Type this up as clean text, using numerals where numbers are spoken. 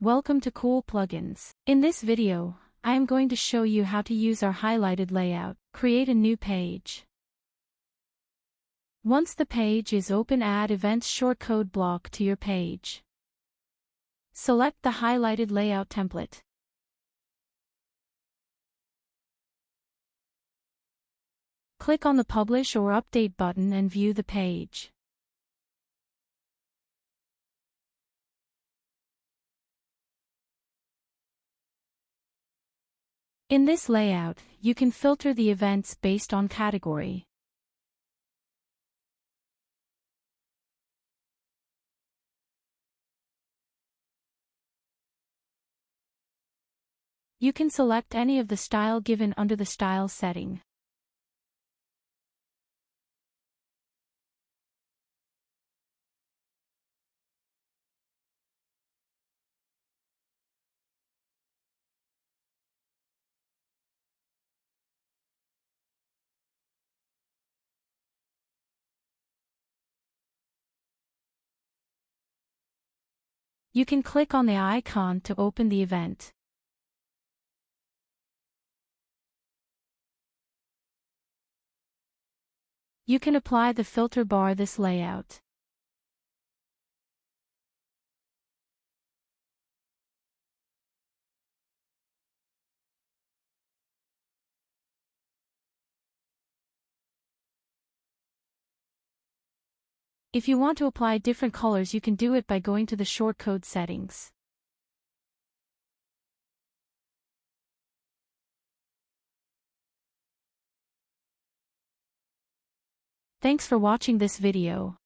Welcome to Cool Plugins. In this video, I am going to show you how to use our highlighted layout. Create a new page. Once the page is open, add Event Shortcode block to your page. Select the highlighted layout template. Click on the Publish or Update button and view the page. In this layout, you can filter the events based on category. You can select any of the style given under the style setting. You can click on the icon to open the event. You can apply the filter bar this layout. If you want to apply different colors, you can do it by going to the shortcode settings. Thanks for watching this video.